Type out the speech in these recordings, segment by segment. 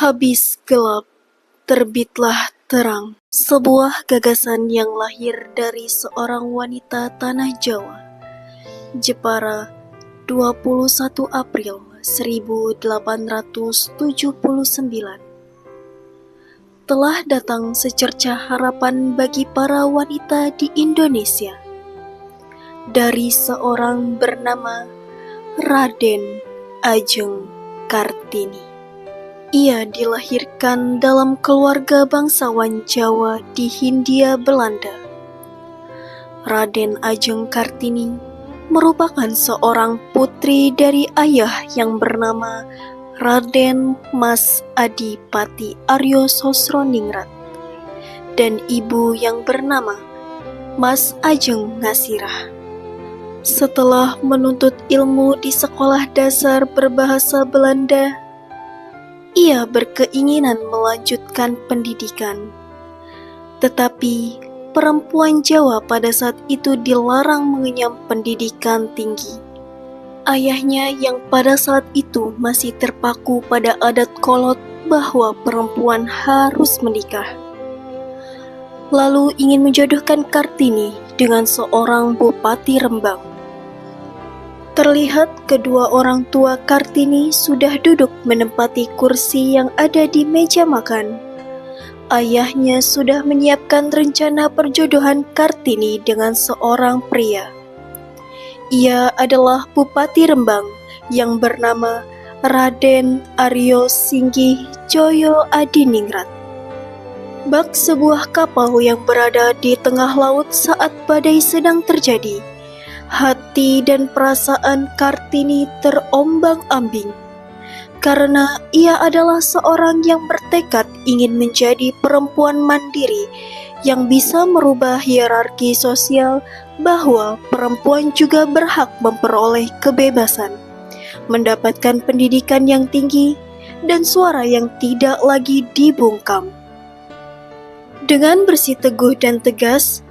Habis gelap, terbitlah terang. Sebuah gagasan yang lahir dari seorang wanita tanah Jawa. Jepara, 21 April 1879. Telah datang secercah harapan bagi para wanita di Indonesia. Dari seorang bernama Raden Ajeng Kartini. Ia dilahirkan dalam keluarga bangsawan Jawa di Hindia Belanda. Raden Ajeng Kartini merupakan seorang putri dari ayah yang bernama Raden Mas Adipati Aryo Sosroningrat dan ibu yang bernama Mas Ajeng Ngasirah. Setelah menuntut ilmu di sekolah dasar berbahasa Belanda, ia berkeinginan melanjutkan pendidikan. Tetapi perempuan Jawa pada saat itu dilarang mengenyam pendidikan tinggi. Ayahnya yang pada saat itu masih terpaku pada adat kolot bahwa perempuan harus menikah, lalu ingin menjodohkan Kartini dengan seorang bupati Rembang. Terlihat kedua orang tua Kartini sudah duduk menempati kursi yang ada di meja makan. Ayahnya sudah menyiapkan rencana perjodohan Kartini dengan seorang pria. Ia adalah Bupati Rembang yang bernama Raden Aryo Singgih Joyo Adiningrat. Bak sebuah kapal yang berada di tengah laut saat badai sedang terjadi. Hati dan perasaan Kartini terombang-ambing, karena ia adalah seorang yang bertekad ingin menjadi perempuan mandiri yang bisa merubah hierarki sosial bahwa perempuan juga berhak memperoleh kebebasan, mendapatkan pendidikan yang tinggi, dan suara yang tidak lagi dibungkam. Dengan bersiteguh dan tegas,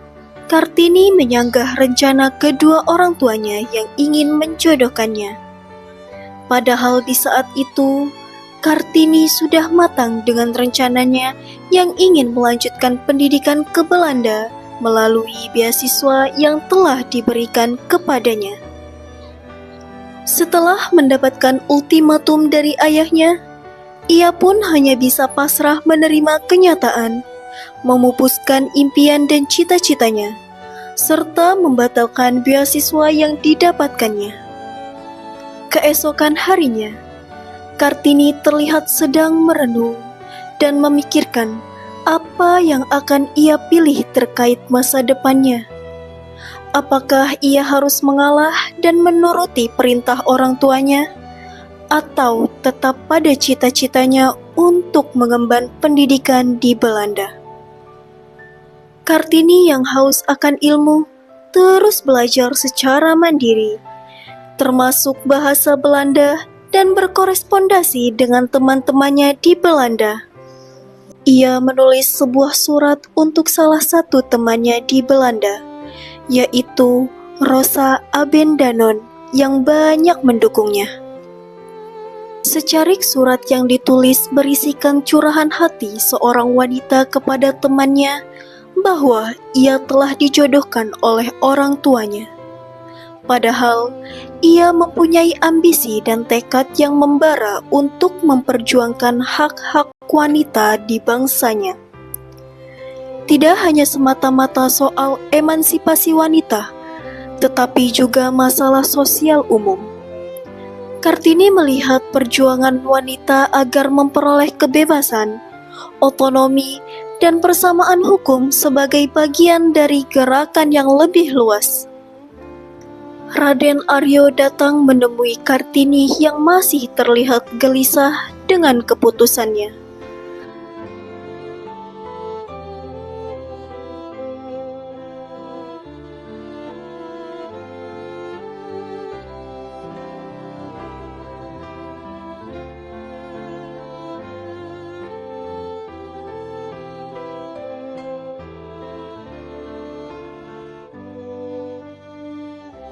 Kartini menyanggah rencana kedua orang tuanya yang ingin menjodohkannya. Padahal di saat itu, Kartini sudah matang dengan rencananya yang ingin melanjutkan pendidikan ke Belanda melalui beasiswa yang telah diberikan kepadanya. Setelah mendapatkan ultimatum dari ayahnya, ia pun hanya bisa pasrah menerima kenyataan, memupuskan impian dan cita-citanya, serta membatalkan beasiswa yang didapatkannya. Keesokan harinya, Kartini terlihat sedang merenung dan memikirkan apa yang akan ia pilih terkait masa depannya. Apakah ia harus mengalah dan menuruti perintah orang tuanya, atau tetap pada cita-citanya untuk mengemban pendidikan di Belanda? Kartini yang haus akan ilmu terus belajar secara mandiri, termasuk bahasa Belanda dan berkorespondasi dengan teman-temannya di Belanda. Ia menulis sebuah surat untuk salah satu temannya di Belanda, yaitu Rosa Abendanon yang banyak mendukungnya. Secarik surat yang ditulis berisikan curahan hati seorang wanita kepada temannya bahwa ia telah dijodohkan oleh orang tuanya. Padahal ia mempunyai ambisi dan tekad yang membara untuk memperjuangkan hak-hak wanita di bangsanya. Tidak hanya semata-mata soal emansipasi wanita, tetapi juga masalah sosial umum. Kartini melihat perjuangan wanita agar memperoleh kebebasan, otonomi, dan persamaan hukum sebagai bagian dari gerakan yang lebih luas. Raden Aryo datang menemui Kartini yang masih terlihat gelisah dengan keputusannya.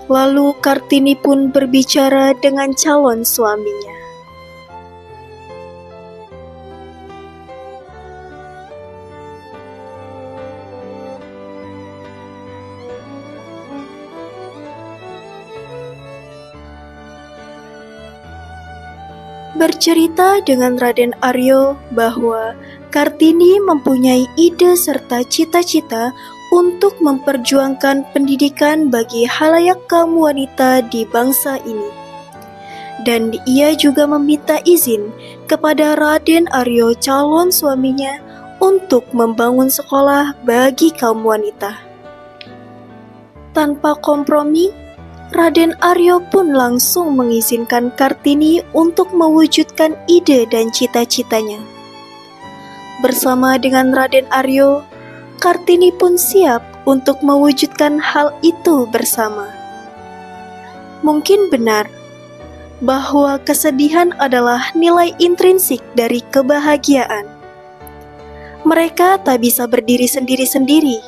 Lalu Kartini pun berbicara dengan calon suaminya. bercerita dengan Raden Aryo bahwa Kartini mempunyai ide serta cita-cita untuk memperjuangkan pendidikan bagi halayak kaum wanita di bangsa ini. Dan ia juga meminta izin kepada Raden Aryo calon suaminya untuk membangun sekolah bagi kaum wanita. Tanpa kompromi, Raden Aryo pun langsung mengizinkan Kartini untuk mewujudkan ide dan cita-citanya. Bersama dengan Raden Aryo, Kartini pun siap untuk mewujudkan hal itu bersama. Mungkin benar bahwa kesedihan adalah nilai intrinsik dari kebahagiaan. Mereka tak bisa berdiri sendiri-sendiri.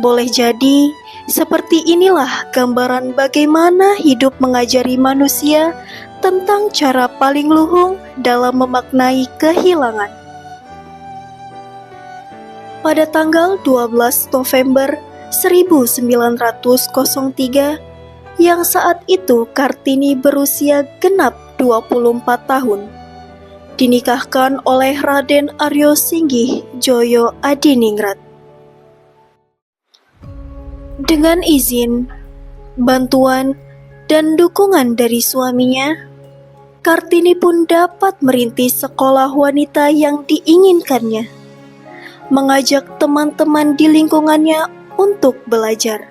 Boleh jadi, seperti inilah gambaran bagaimana hidup mengajari manusia tentang cara paling luhung dalam memaknai kehilangan. Pada tanggal 12 November 1903, yang saat itu Kartini berusia genap 24 tahun, dinikahkan oleh Raden Aryo Singgih Joyo Adiningrat. Dengan izin, bantuan, dan dukungan dari suaminya, Kartini pun dapat merintis sekolah wanita yang diinginkannya, mengajak teman-teman di lingkungannya untuk belajar.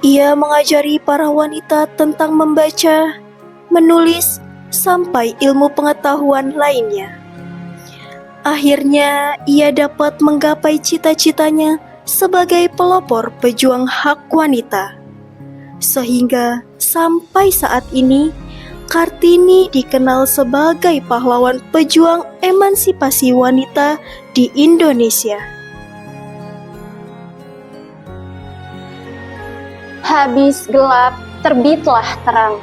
Ia mengajari para wanita tentang membaca, menulis, sampai ilmu pengetahuan lainnya. Akhirnya, ia dapat menggapai cita-citanya sebagai pelopor pejuang hak wanita. Sehingga sampai saat ini, Kartini dikenal sebagai pahlawan pejuang emansipasi wanita di Indonesia. Habis gelap, terbitlah terang.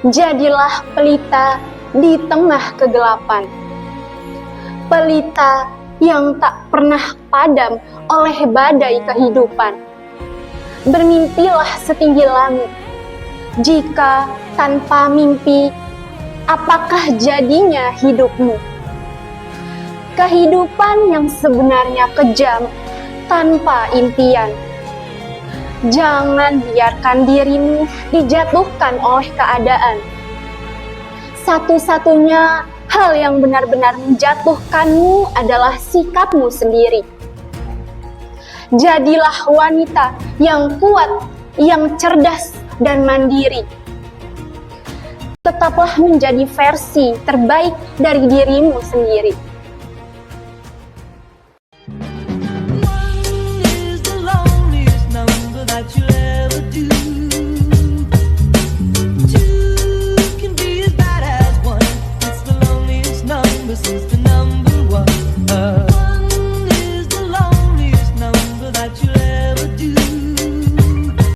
Jadilah pelita di tengah kegelapan. Pelita yang tak pernah padam oleh badai kehidupan. Bermimpilah setinggi langit. Jika tanpa mimpi, apakah jadinya hidupmu? Kehidupan yang sebenarnya kejam tanpa impian. Jangan biarkan dirimu dijatuhkan oleh keadaan. Satu-satunya hal yang benar-benar menjatuhkanmu adalah sikapmu sendiri. Jadilah wanita yang kuat, yang cerdas dan mandiri. Tetaplah menjadi versi terbaik dari dirimu sendiri.